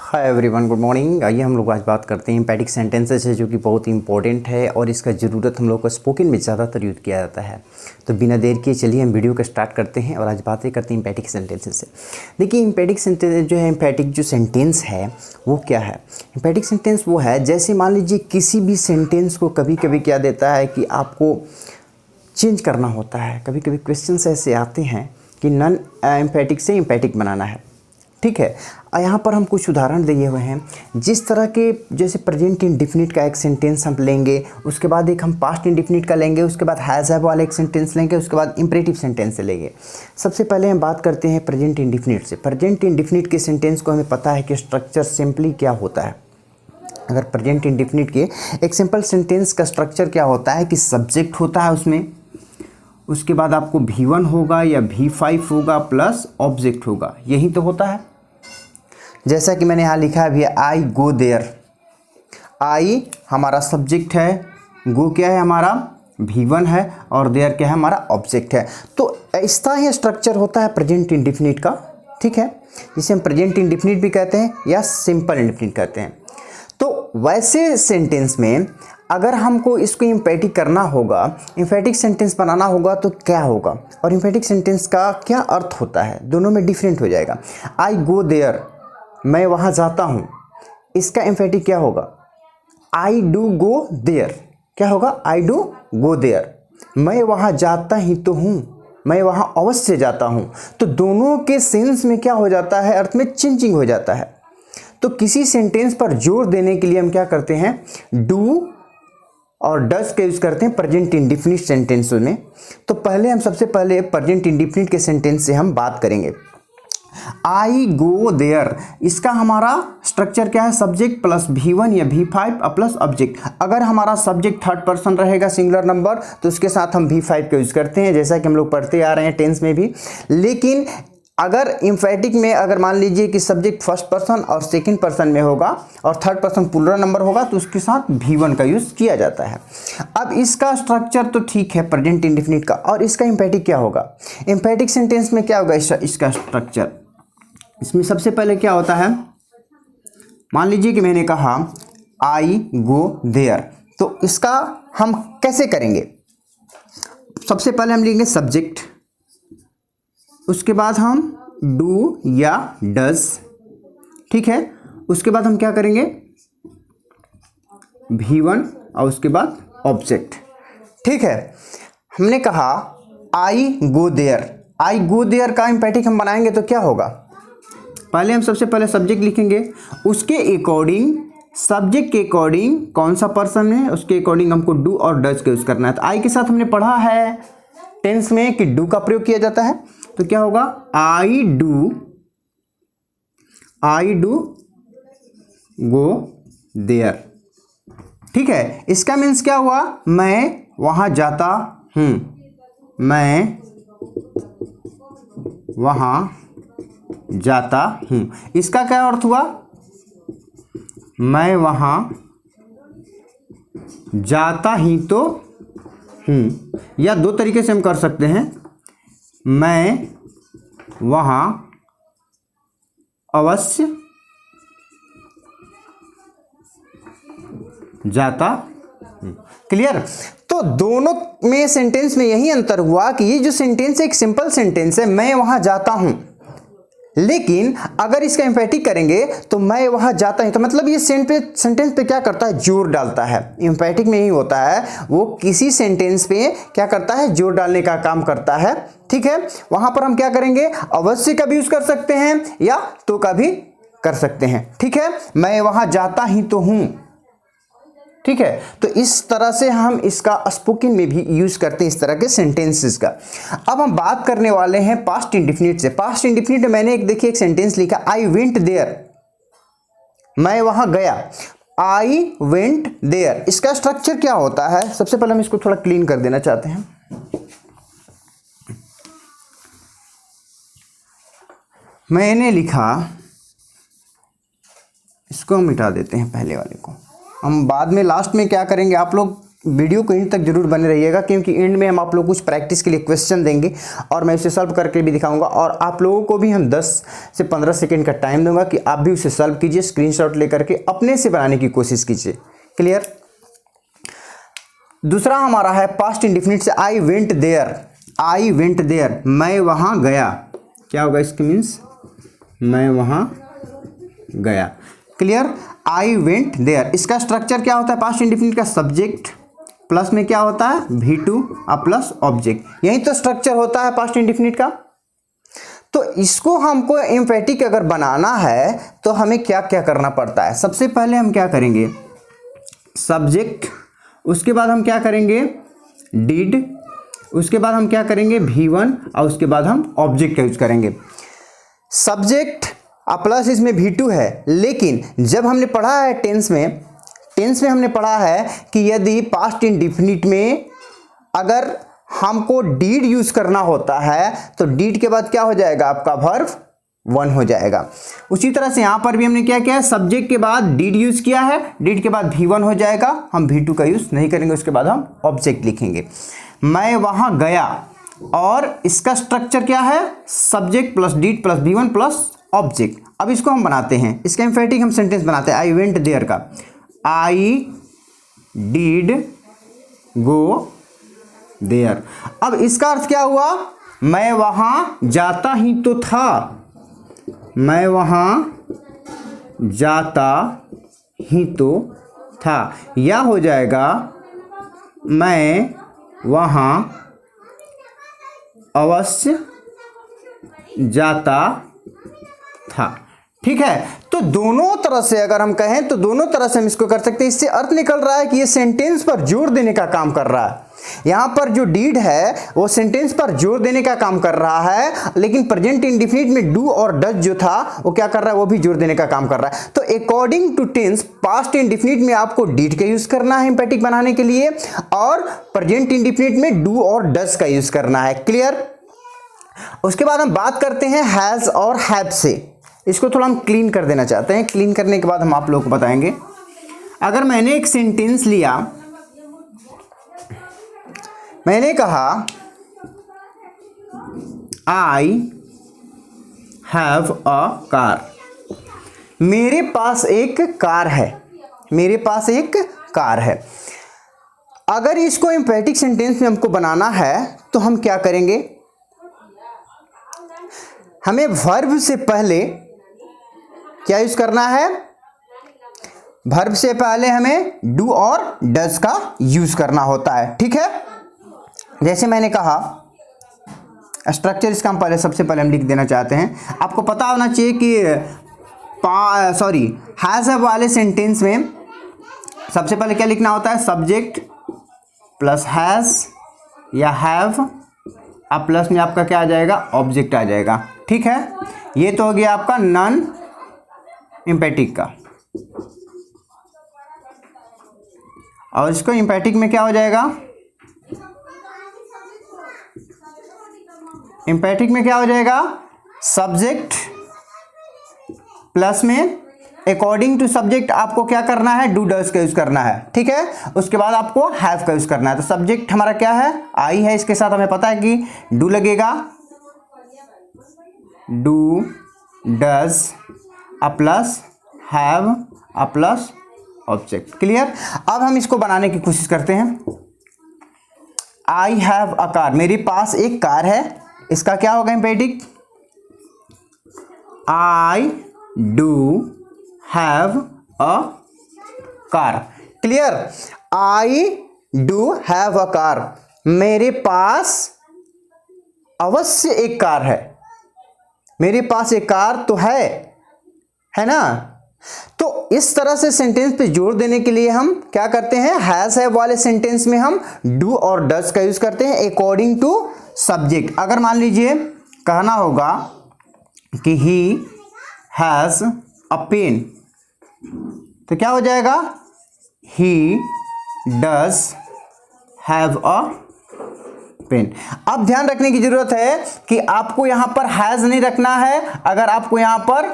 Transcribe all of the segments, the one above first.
Hi everyone, good morning. आइए हम लोग आज बात करते हैं एम्पैटिक सेंटेंसेस है, जो कि बहुत ही इंपॉर्टेंट है और इसका ज़रूरत हम लोग को स्पोकन में ज़्यादातर यूज़ किया जाता है। तो बिना देर किए चलिए हम वीडियो को स्टार्ट करते हैं और आज बातें करते हैं एम्पैटिक सेंटेंसेस से। देखिए एम्पैटिक सेंटेंस जो है, एम्पैटिक जो सेंटेंस है वो क्या है। एम्पैटिक सेंटेंस वो है, जैसे मान लीजिए किसी भी सेंटेंस को कभी कभी क्या देता है कि आपको चेंज करना होता है। कभी कभी क्वेश्चंस ऐसे आते हैं कि नॉन एम्पैटिक से एम्पैटिक बनाना है, ठीक है। यहाँ पर हम कुछ उदाहरण दिए हुए हैं। जिस तरह के जैसे प्रेजेंट इंडेफिनिट का एक सेंटेंस हम लेंगे, उसके बाद एक हम पास्ट इंडेफिनिट का लेंगे, उसके बाद हैज़ हैव वाला एक सेंटेंस लेंगे, उसके बाद इंपरेटिव सेंटेंस से लेंगे। सबसे पहले हम बात करते हैं प्रेजेंट इंडेफिनिट से। प्रेजेंट इंडेफिनिट के सेंटेंस को हमें पता है कि स्ट्रक्चर सिंपली क्या होता है। अगर प्रेजेंट इंडेफिनिट के एक सिंपल सेंटेंस का स्ट्रक्चर क्या होता है कि सब्जेक्ट होता है उसमें, उसके बाद आपको V1 होगा या V5 होगा प्लस ऑब्जेक्ट होगा, यही तो होता है। जैसा कि मैंने यहाँ लिखा है भैया, आई गो देयर। आई हमारा सब्जेक्ट है, गो क्या है हमारा V1 है और देयर क्या है हमारा ऑब्जेक्ट है। तो ऐसा ही स्ट्रक्चर होता है प्रेजेंट इंडेफिनिट का, ठीक है, जिसे हम प्रेजेंट इंडेफिनिट भी कहते हैं या सिंपल इंडेफिनिट कहते हैं। तो वैसे सेंटेंस में अगर हमको इसको एम्पैटिक करना होगा, एम्पैटिक सेंटेंस बनाना होगा तो क्या होगा, और एम्पैटिक सेंटेंस का क्या अर्थ होता है, दोनों में डिफरेंट हो जाएगा। आई गो देयर, मैं वहाँ जाता हूँ, इसका एम्पैटिक क्या होगा, आई डू गो देयर। क्या होगा, आई डू गो देयर, मैं वहाँ जाता ही तो हूँ, मैं वहाँ अवश्य जाता हूँ। तो दोनों के सेंस में क्या हो जाता है, अर्थ में चेंजिंग हो जाता है। तो किसी सेंटेंस पर जोर देने के लिए हम क्या करते हैं, डू और डज का यूज़ करते हैं प्रेजेंट इंडेफिनिट सेंटेंस में। तो पहले हम सबसे पहले प्रेजेंट इंडेफिनिट के सेंटेंस से हम बात करेंगे। आई गो देयर, इसका हमारा स्ट्रक्चर क्या है, सब्जेक्ट प्लस V1 या V5 प्लस ऑब्जेक्ट। अगर हमारा सब्जेक्ट थर्ड पर्सन रहेगा सिंगुलर नंबर तो उसके साथ हम V5 का यूज़ करते हैं, जैसा कि हम लोग पढ़ते आ रहे हैं टेंस में भी। लेकिन अगर एम्फैटिक में अगर मान लीजिए कि सब्जेक्ट फर्स्ट पर्सन और सेकंड पर्सन में होगा और थर्ड पर्सन प्लूरल नंबर होगा तो उसके साथ V1 का यूज़ किया जाता है। अब इसका स्ट्रक्चर तो ठीक है प्रेजेंट इंडेफिनिट का, और इसका एम्फैटिक क्या होगा, एम्फैटिक सेंटेंस में क्या होगा इसका स्ट्रक्चर। इसमें सबसे पहले क्या होता है, मान लीजिए कि मैंने कहा आई गो देयर, तो इसका हम कैसे करेंगे। सबसे पहले हम लेंगे सब्जेक्ट, उसके बाद हम डू या डज, ठीक है। उसके बाद हम क्या करेंगे, V1 और उसके बाद ऑब्जेक्ट, ठीक है। हमने कहा I go there, I go there का एम्पैटिक हम बनाएंगे तो क्या होगा, पहले हम सबसे पहले सब्जेक्ट लिखेंगे, उसके अकॉर्डिंग सब्जेक्ट के अकॉर्डिंग कौन सा पर्सन है उसके अकॉर्डिंग हमको डू और डज का यूज करना है। तो आई के साथ हमने पढ़ा है टेंस में कि डू का प्रयोग किया जाता है, तो क्या होगा, आई डू गो देयर, ठीक है। इसका मीन्स क्या हुआ, मैं वहां जाता हूं, मैं वहां जाता हूं। इसका क्या अर्थ हुआ, मैं वहां जाता ही तो हूं, या दो तरीके से हम कर सकते हैं, मैं वहां अवश्य जाता हूं। क्लियर। तो दोनों में सेंटेंस में यही अंतर हुआ कि ये जो सेंटेंस है एक सिंपल सेंटेंस है, मैं वहां जाता हूं, लेकिन अगर इसका एम्पैटिक करेंगे तो मैं वहां जाता हूं, तो मतलब ये सेंटेंस पे क्या करता है, जोर डालता है। एम्पैटिक में ही होता है, वो किसी सेंटेंस पे क्या करता है, जोर डालने का काम करता है, ठीक है। वहां पर हम क्या करेंगे, अवश्य का भी यूज कर सकते हैं या तो का भी कर सकते हैं, ठीक है। मैं वहां जाता ही तो हूं, ठीक है। तो इस तरह से हम इसका स्पोकन में भी यूज करते हैं इस तरह के सेंटेंसेस का। अब हम बात करने वाले हैं पास्ट इंडेफिनिट से। पास्ट इंडेफिनिट में मैंने देखिए एक सेंटेंस लिखा, आई वेंट देयर, मैं वहां गया, आई वेंट देयर। इसका स्ट्रक्चर क्या होता है, सबसे पहले हम इसको थोड़ा क्लीन कर देना चाहते हैं। मैंने लिखा, इसको हम मिटा देते हैं, पहले वाले को हम बाद में लास्ट में क्या करेंगे, आप लोग वीडियो को एंड तक जरूर बने रहिएगा, क्योंकि एंड में हम आप लोग कुछ प्रैक्टिस के लिए क्वेश्चन देंगे और मैं उसे सॉल्व करके भी दिखाऊंगा, और आप लोगों को भी हम 10 से 15 सेकंड का टाइम दूंगा कि आप भी उसे सॉल्व कीजिए, स्क्रीनशॉट लेकर के अपने से बनाने की कोशिश कीजिए। क्लियर। दूसरा हमारा है पास्ट इंडेफिनिट से I went there. I went there, मैं वहाँ गया। क्या होगा इसके मीन्स? मैं वहाँ गया। क्लियर। आई वेंट देयर, इसका स्ट्रक्चर क्या होता है पास्ट इंडेफिनिट का? सब्जेक्ट प्लस में क्या होता है? V2 plus object. यही तो स्ट्रक्चर होता है पास्ट इंडेफिनिट का। तो इसको हमको एम्फेटिक अगर बनाना है तो हमें क्या क्या करना पड़ता है? सबसे पहले हम क्या करेंगे? सब्जेक्ट, उसके बाद हम क्या करेंगे? डिड, उसके बाद हम क्या करेंगे? V1, और उसके बाद हम ऑब्जेक्ट का यूज करेंगे। सब्जेक्ट प्लस इसमें V2 है, लेकिन जब हमने पढ़ा है टेंस में हमने पढ़ा है कि यदि पास्ट इंडेफिनिट में अगर हमको डीड यूज करना होता है तो डीड के बाद क्या हो जाएगा? आपका वर्ब 1 हो जाएगा। उसी तरह से यहां पर भी हमने क्या किया है? सब्जेक्ट के बाद डीड यूज किया है, डीड के बाद V1 हो जाएगा, हम V2 का यूज नहीं करेंगे, उसके बाद हम ऑब्जेक्ट लिखेंगे। मैं वहां गया, और इसका स्ट्रक्चर क्या है? Subject plus did plus V1 plus object. अब इसको हम बनाते हैं, इसका एम्फेटिक हम सेंटेंस बनाते हैं आई वेंट देयर का। I did go there. अब इसका अर्थ क्या हुआ? मैं वहां जाता ही तो था। मैं वहां जाता ही तो था, या हो जाएगा मैं वहां अवश्य जाता था। ठीक है। तो दोनों तरह से अगर हम कहें तो दोनों तरह से हम इसको कर सकते हैं। इससे अर्थ निकल रहा है कि ये सेंटेंस पर जोर देने का काम कर रहा है। यहां पर जो डीड है वो सेंटेंस पर जोर देने का काम कर रहा है, लेकिन प्रेजेंट इंडेफिनिट में डू और डज जो था वो क्या कर रहा है? वो भी जोर देने का काम कर रहा है। तो according to tense past indefinite में आपको डीड का यूज करना है एम्फेटिक बनाने के लिए, और प्रेजेंट इंडेफिनिट में डू और डज का यूज करना है। क्लियर। उसके बाद हम बात करते हैं हैज और हैव से। इसको थोड़ा हम क्लीन कर देना चाहते हैं। क्लीन करने के बाद हम आप लोगों को बताएंगे। अगर मैंने एक सेंटेंस लिया, मैंने कहा आई हैव अ कार। मेरे पास एक कार है। मेरे पास एक कार है। अगर इसको एम्फेटिक सेंटेंस में हमको बनाना है तो हम क्या करेंगे? हमें वर्ब से पहले क्या यूज करना है? वर्ब से पहले हमें डू और डज का यूज करना होता है। ठीक है। जैसे मैंने कहा, स्ट्रक्चर इसका हम सबसे पहले हम लिख देना चाहते हैं। आपको पता होना चाहिए कि हैज वाले सेंटेंस में सबसे पहले क्या लिखना होता है? सब्जेक्ट प्लस हैज या हैव, अब प्लस में आपका क्या आ जाएगा? ऑब्जेक्ट आ जाएगा। ठीक है। ये तो हो गया आपका नॉन एम्फेटिक का, और इसको एम्फेटिक में क्या हो जाएगा? एम्फेटिक में क्या हो जाएगा? सब्जेक्ट प्लस में अकॉर्डिंग टू सब्जेक्ट आपको क्या करना है? डू डज का यूज करना है। ठीक है। उसके बाद आपको हैव का यूज करना है। तो सब्जेक्ट हमारा क्या है? आई है। इसके साथ हमें पता है कि डू लगेगा, do does plus have plus object. Clear. अब हम इसको बनाने की कोशिश करते हैं। आई हैव अ कार, मेरे पास एक कार है। इसका क्या होगा emphatic? I do have a car. Clear. I do have a car, मेरे पास अवश्य एक कार है। मेरे पास एक कार तो है ना। तो इस तरह से सेंटेंस पे जोर देने के लिए हम क्या करते हैं? हैज हैव वाले सेंटेंस में हम डू और डज का यूज करते हैं अकॉर्डिंग टू सब्जेक्ट। अगर मान लीजिए कहना होगा कि ही हैज अ पेन, तो क्या हो जाएगा? He does have a pen. अब ध्यान रखने की जरूरत है कि आपको यहां पर हैज नहीं रखना है। अगर आपको यहां पर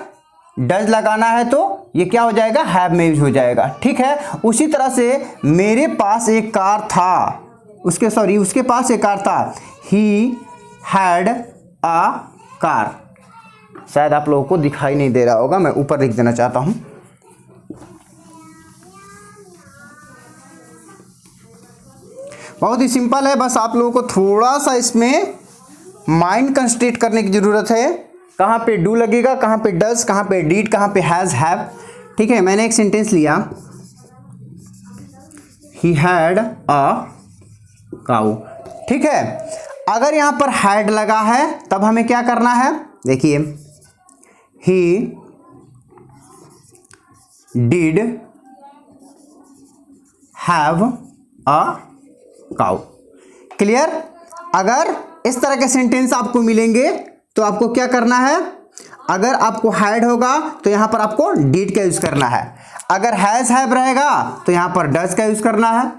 डज लगाना है तो ये क्या हो जाएगा, हैव में यूज हो जाएगा। ठीक है, उसी तरह से मेरे पास एक कार था, उसके पास एक कार था, ही हैड अ कार। शायद आप लोगों को दिखाई नहीं दे रहा होगा, मैं ऊपर लिख देना चाहता हूं। बहुत ही सिंपल है, बस आप लोगों को थोड़ा सा इसमें माइंड कंसंट्रेट करने की जरूरत है। कहाँ पे डू लगेगा, कहाँ पे डज, कहाँ पे डीड, कहाँ पे हैज, हैव। ठीक है, मैंने एक सेंटेंस लिया, ही हैड अ काऊ। ठीक है, अगर यहां पर हैड लगा है तब हमें क्या करना है, देखिए, he did have a cow. Clear. अगर इस तरह के सेंटेंस आपको मिलेंगे तो आपको क्या करना है, अगर आपको हैड होगा तो यहां पर आपको डिड का यूज करना है, अगर हैज हैव रहेगा तो यहां पर डज का यूज करना है।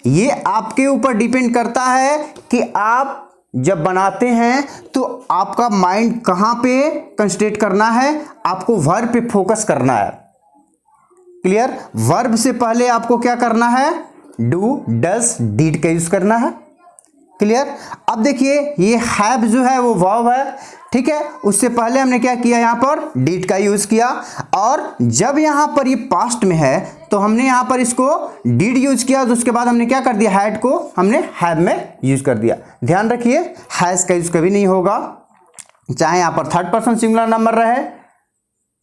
ये आपके ऊपर डिपेंड करता है कि आप जब बनाते हैं तो आपका माइंड कहां पे कंसंट्रेट करना है, आपको वर्ब पे फोकस करना है। क्लियर। वर्ब से पहले आपको क्या करना है, डू डज डीड का यूज करना है। क्लियर। अब देखिए ये हैव जो है वो वर्ब है, ठीक है, उससे पहले हमने क्या किया, यहां पर डीड का यूज किया, और जब यहां पर ये पास्ट में है तो हमने यहां पर इसको डीड यूज किया, तो उसके बाद हमने क्या कर दिया, हैड को हमने हैव में यूज कर दिया। ध्यान रखिए हैज का यूज कभी नहीं होगा, चाहे यहां पर थर्ड पर्सन सिंगुलर नंबर रहे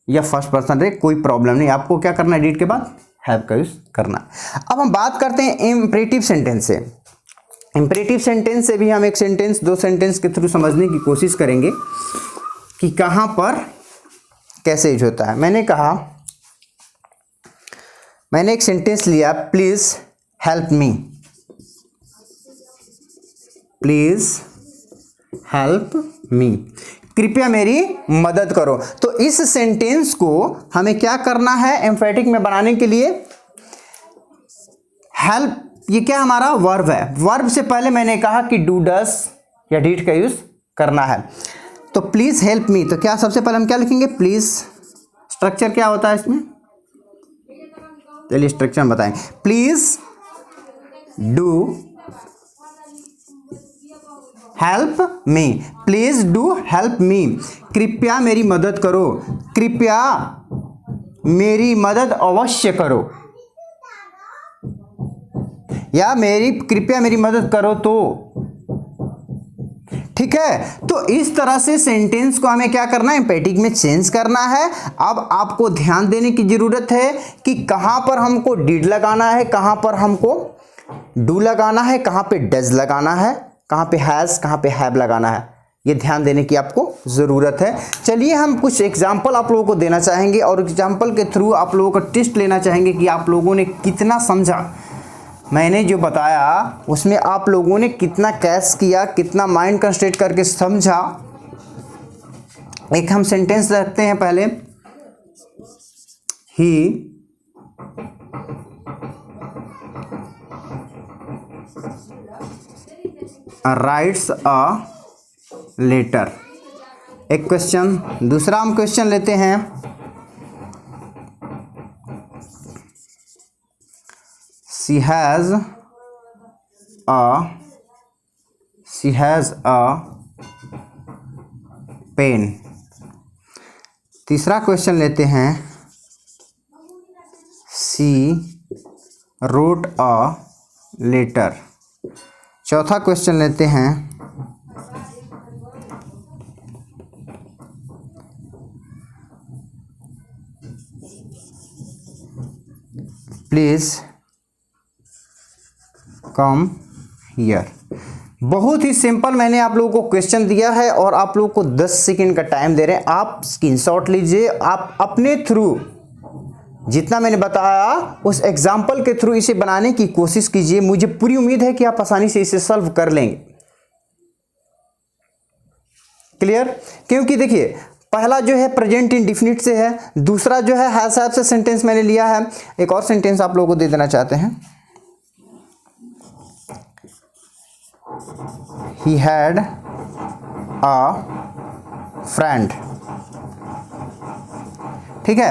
या फर्स्ट पर्सन रहे, कोई प्रॉब्लम नहीं, आपको क्या करना है, डीड के बाद हैव का यूज करना। अब हम बात करते हैं इंपरेटिव सेंटेंस से। इंपरेटिव सेंटेंस से भी हम एक सेंटेंस, दो सेंटेंस के थ्रू समझने की कोशिश करेंगे कि कहां पर कैसे यूज होता है। मैंने एक सेंटेंस लिया, please help me, please help me, कृपया मेरी मदद करो। तो इस सेंटेंस को हमें क्या करना है, एम्फेटिक में बनाने के लिए, हेल्प ये क्या हमारा वर्ब है, वर्ब से पहले मैंने कहा कि डू डस या डीड का यूज करना है। तो प्लीज हेल्प मी, तो क्या सबसे पहले हम क्या लिखेंगे, प्लीज। स्ट्रक्चर क्या होता है इसमें, चलिए स्ट्रक्चर बताएं, please do help me, please do help me, कृपया मेरी मदद करो, कृपया मेरी मदद अवश्य करो, या कृपया मेरी मदद करो तो। ठीक है, तो इस तरह से सेंटेंस को हमें क्या करना है, एम्फेटिक में चेंज करना है। अब आपको ध्यान देने की जरूरत है कि कहां पर हमको डिड लगाना है, कहां पर हमको डू लगाना है, कहां पे डज लगाना है, कहां पे हैज, कहां पे हैव लगाना है, ये ध्यान देने की आपको ज़रूरत है। चलिए हम कुछ एग्जाम्पल आप लोगों को देना चाहेंगे और एग्जाम्पल के थ्रू आप लोगों का टेस्ट लेना चाहेंगे कि आप लोगों ने कितना समझा, मैंने जो बताया उसमें आप लोगों ने कितना कैच किया, कितना माइंड कंसंट्रेट करके समझा। एक हम सेंटेंस रखते हैं पहले, ही राइट्स अ लेटर, एक क्वेश्चन। दूसरा हम क्वेश्चन लेते हैं, she has a pen। तीसरा क्वेश्चन लेते हैं, she wrote a letter। चौथा क्वेश्चन लेते हैं, प्लीज कम हियर। बहुत ही सिंपल मैंने आप लोगों को क्वेश्चन दिया है और आप लोगों को 10 सेकंड का टाइम दे रहे हैं, आप स्क्रीनशॉट लीजिए, आप अपने थ्रू जितना मैंने बताया उस एग्जाम्पल के थ्रू इसे बनाने की कोशिश कीजिए। मुझे पूरी उम्मीद है कि आप आसानी से इसे सॉल्व कर लेंगे। क्लियर। क्योंकि देखिए पहला जो है प्रेजेंट इंडेफिनिट से है, दूसरा जो है हैज हैव से सेंटेंस मैंने लिया है। एक और सेंटेंस आप लोगों को दे देना चाहते हैं, he had a friend। ठीक है,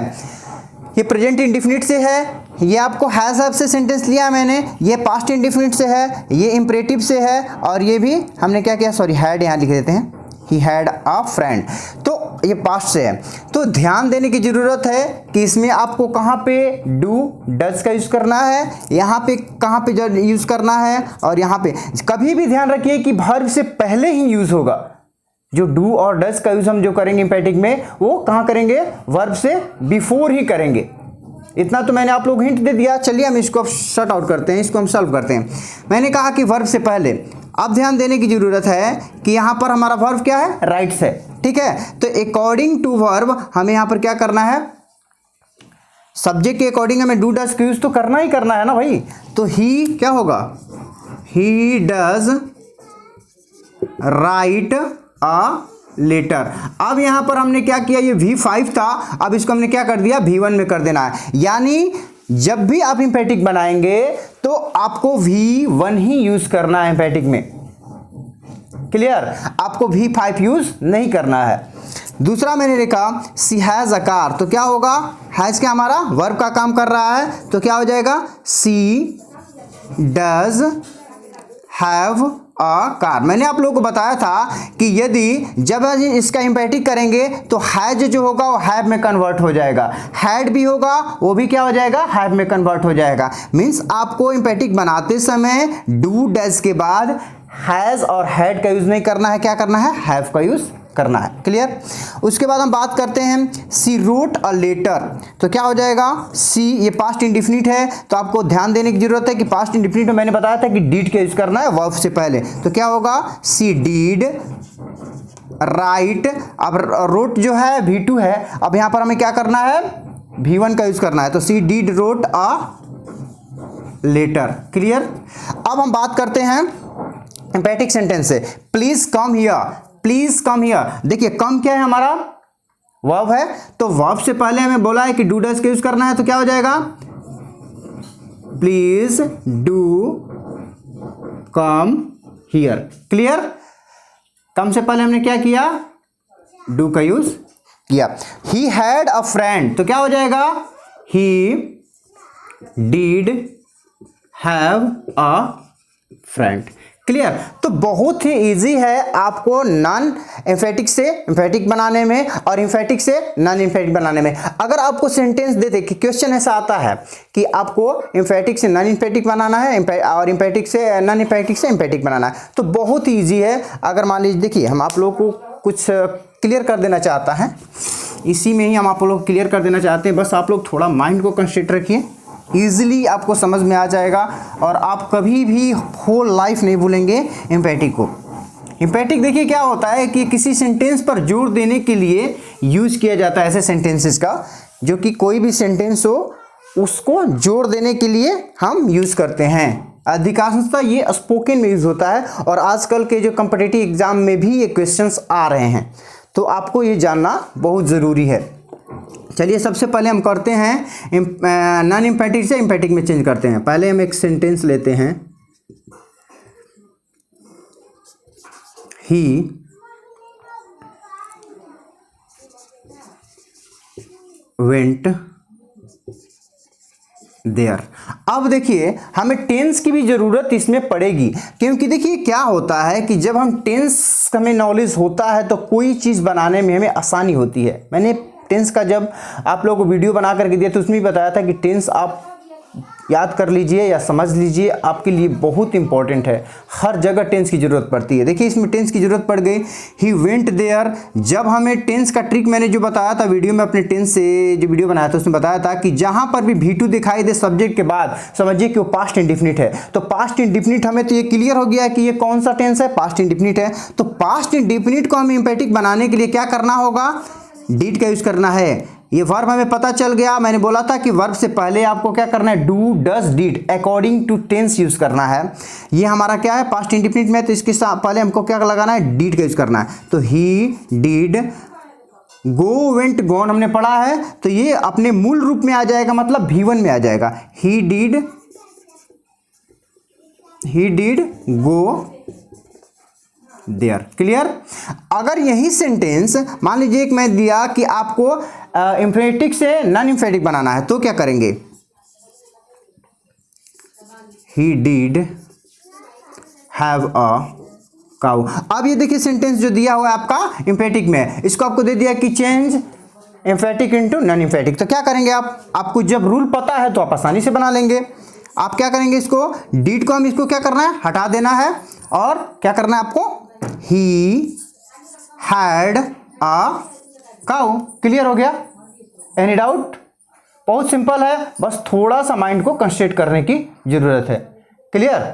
ये प्रेजेंट इंडेफिनिट से है, ये आपको हैज हैव से सेंटेंस लिया मैंने, ये पास्ट इंडेफिनिट से है, ये इंपरेटिव से है, और ये भी हमने क्या किया, सॉरी हैड यहाँ लिख देते हैं, ही हैड अ फ्रेंड, तो ये पास्ट से है। तो ध्यान देने की ज़रूरत है कि इसमें आपको कहाँ पे डू डज का यूज़ करना है, यहाँ पे कहाँ पे जो यूज़ करना है, और यहाँ पे कभी भी ध्यान रखिए कि वर्ब से पहले ही यूज़ होगा। जो डू और डज का यूज़ हम जो करेंगे इम्पेटिक में, वो कहाँ करेंगे, वर्ब से बिफोर ही करेंगे। इतना तो मैंने आप लोग हिंट दे दिया। चलिए हम इसको शॉर्ट आउट करते हैं, इसको हम सॉल्व करते हैं। मैंने कहा कि वर्ब से पहले, अब ध्यान देने की जरूरत है कि यहाँ पर हमारा वर्ब क्या है, राइट्स है, ठीक है। तो अकॉर्डिंग टू वर्ब हमें यहाँ पर क्या करना है, सब्जेक्ट के अकॉर्डिंग हमें डू डज का यूज तो करना ही करना है ना भाई। तो ही क्या होगा, he does write a letter. अब यहां पर हमने क्या किया, ये V5 था, अब इसको हमने क्या कर दिया, V1 में कर देना है। यानी जब भी आप इंपेटिक बनाएंगे तो आपको V1 ही यूज करना है इंपेटिक में, क्लियर, आपको V5 यूज नहीं करना है। दूसरा मैंने लिखा सी हैज अ कार, तो क्या होगा, हैज क्या हमारा वर्ब का काम कर रहा है, तो क्या हो जाएगा, सी डज हैव अ कार। मैंने आप लोगों को बताया था कि यदि जब इसका इंपेटिक करेंगे तो हैज जो होगा वो हैव में कन्वर्ट हो जाएगा, हैड भी होगा वो भी क्या हो जाएगा, हैव में कन्वर्ट हो जाएगा। मीन्स आपको इंपेटिक बनाते समय डू डज के बाद हैज और हैड का यूज नहीं करना है, क्या करना है, हैव का यूज करना है, क्लियर। उसके बाद हम बात करते हैं सी रोट अ लेटर, तो क्या हो जाएगा, सी ये पास्ट इंडेफिनिट है, तो आपको ध्यान देने की जरूरत है कि पास्ट इंडेफिनिट में मैंने बताया था कि डीड का यूज करना है वर्ब से पहले, तो क्या होगा, सी डीड राइट। अब रोट जो है V2 है, अब यहां पर हमें क्या करना है, V1 का यूज करना है, तो she did wrote a letter, clear. अब हम बात करते हैं एम्पैटिक सेंटेंस से, please come here, please come here. देखिए कम क्या है हमारा, वर्ब है, तो वर्ब से पहले हमें बोला है कि डू डज का यूज करना है, तो क्या हो जाएगा, please do come here, clear. Come से पहले हमने क्या किया, डू का यूज किया। ही हैड अ फ्रेंड, तो क्या हो जाएगा, he did have a friend, clear. तो बहुत ही इजी है आपको नॉन एम्फेटिक से एम्फेटिक बनाने में और एम्फेटिक से नॉन एम्फेटिक बनाने में। अगर आपको सेंटेंस दे दे कि क्वेश्चन ऐसा आता है कि आपको एम्फेटिक से नॉन एम्फेटिक बनाना है और एम्फेटिक से नॉन एम्फेटिक से एम्फेटिक बनाना है, तो बहुत ही ईजी है। अगर मान लीजिए, देखिए हम आप लोगों को कुछ क्लियर कर देना चाहता है, इसी में ही हम आप लोग को क्लियर कर देना चाहते हैं। बस आप लोग थोड़ा माइंड को कंसंट्रेट रखिए, ईजिली आपको समझ में आ जाएगा और आप कभी भी होल लाइफ नहीं भूलेंगे एम्पैटिक को। एम्पैटिक देखिए क्या होता है कि किसी सेंटेंस पर जोर देने के लिए यूज किया जाता है, ऐसे सेंटेंसेस का, जो कि कोई भी सेंटेंस हो उसको जोर देने के लिए हम यूज करते हैं। अधिकांशतः ये स्पोकन में यूज होता है और आजकल के जो कॉम्पिटिटिव एग्जाम में भी ये क्वेश्चंस आ रहे हैं, तो आपको ये जानना बहुत ज़रूरी है। चलिए सबसे पहले हम करते हैं नॉन एम्पैटिक से एम्पैटिक में चेंज करते हैं। पहले हम एक सेंटेंस लेते हैं, ही वेंट देयर। अब देखिए हमें टेंस की भी जरूरत इसमें पड़ेगी, क्योंकि देखिए क्या होता है कि जब हम टेंस हमें नॉलेज होता है तो कोई चीज़ बनाने में हमें आसानी होती है। मैंने टेंस का जब आप लोगों को वीडियो बना करके दिया तो उसमें भी बताया था कि टेंस आप याद कर लीजिए या समझ लीजिए, आपके लिए बहुत इंपॉर्टेंट है। हर जगह टेंस की ज़रूरत पड़ती है। देखिए इसमें टेंस की ज़रूरत पड़ गई, ही वेंट देयर। जब हमें टेंस का ट्रिक मैंने जो बताया था वीडियो में, अपने टेंस से जो वीडियो बनाया था उसमें बताया था कि जहाँ पर भी V2 दिखाई दे सब्जेक्ट के बाद, समझिए कि वो पास्ट इंडेफिनिट है। तो पास्ट इंडेफिनिट हमें तो ये क्लियर हो गया कि ये कौन सा टेंस है, पास्ट इंडेफिनिट है। तो पास्ट इंडेफिनिट को हमें एम्पैटिक बनाने के लिए क्या करना होगा, डिड का यूज़ करना है। ये वर्ब हमें पता चल गया। मैंने बोला था कि वर्ब से पहले आपको क्या करना है, do does did according to tense use करना है। ये हमारा क्या है, पास्ट इंडेफिनिट में, तो इसके पहले हमको क्या लगाना है, डिड का यूज करना है। तो ही डिड, गो वेंट गॉन हमने पढ़ा है, तो ये अपने मूल रूप में आ जाएगा, मतलब V1 में आ जाएगा। He did go there, clear. अगर यही सेंटेंस मान लीजिए कि मैं दिया कि आपको इम्फेटिक से नॉन इम्फेटिक बनाना है तो क्या करेंगे, he did have a cow. अब ये देखिए सेंटेंस जो दिया हुआ है आपका इम्फेटिक में, इसको आपको दे दिया कि change emphatic into non emphatic. तो क्या करेंगे आप, आपको जब रूल पता है तो आप आसानी से बना लेंगे। आप क्या करेंगे, इसको डिड को हम इसको क्या करना है, हटा देना है, और क्या करना है आपको, he had a cow. Clear हो गया, एनी डाउट? बहुत सिंपल है, बस थोड़ा सा माइंड को कंसंट्रेट करने की जरूरत है। क्लियर,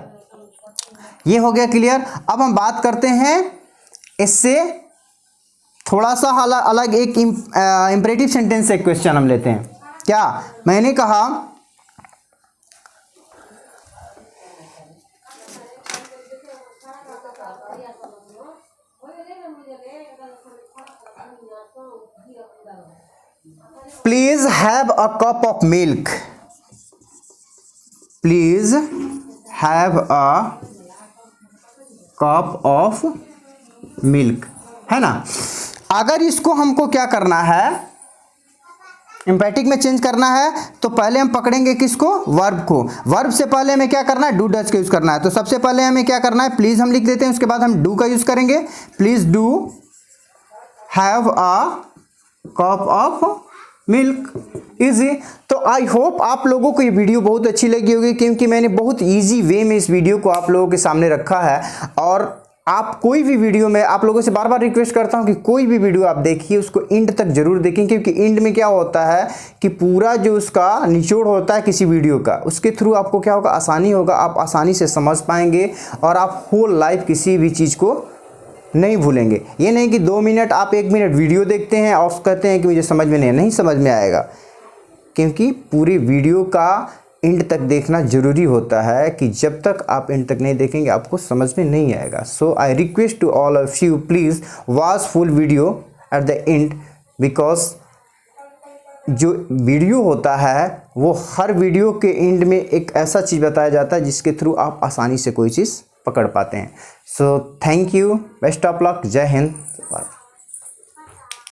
ये हो गया क्लियर। अब हम बात करते हैं इससे थोड़ा सा अलग एक इंपरेटिव सेंटेंस से क्वेश्चन हम लेते हैं। क्या मैंने कहा please have a cup of milk, please have a cup of milk, है ना। अगर इसको हमको क्या करना है, इम्पैटिक में चेंज करना है, तो पहले हम पकड़ेंगे किसको, वर्ब को। वर्ब से पहले हमें क्या करना है, डू डज का यूज करना है। तो सबसे पहले हमें क्या करना है, प्लीज हम लिख देते हैं, उसके बाद हम डू का यूज करेंगे। Please do have a cup of milk, easy. तो आई होप आप लोगों को ये वीडियो बहुत अच्छी लगी होगी, क्योंकि मैंने बहुत इजी वे में इस वीडियो को आप लोगों के सामने रखा है। और आप कोई भी वीडियो में, आप लोगों से बार बार रिक्वेस्ट करता हूं कि कोई भी वीडियो आप देखिए उसको एंड तक जरूर देखें, क्योंकि एंड में क्या होता है कि पूरा जो उसका निचोड़ होता है किसी वीडियो का, उसके थ्रू आपको क्या होगा, आसानी होगा, आप आसानी से समझ पाएंगे और आप होल लाइफ किसी भी चीज़ को नहीं भूलेंगे। ये नहीं कि 2 मिनट आप 1 मिनट वीडियो देखते हैं और कहते हैं कि मुझे समझ में नहीं समझ में आएगा, क्योंकि पूरी वीडियो का एंड तक देखना जरूरी होता है, कि जब तक आप एंड तक नहीं देखेंगे आपको समझ में नहीं आएगा। So I request to all of you, please watch full video at the end, because जो वीडियो होता है वो हर वीडियो के एंड में एक ऐसा चीज़ बताया जाता है जिसके थ्रू आप आसानी से कोई चीज़ पकड़ पाते हैं। So thank you, best of luck, जय हिंद।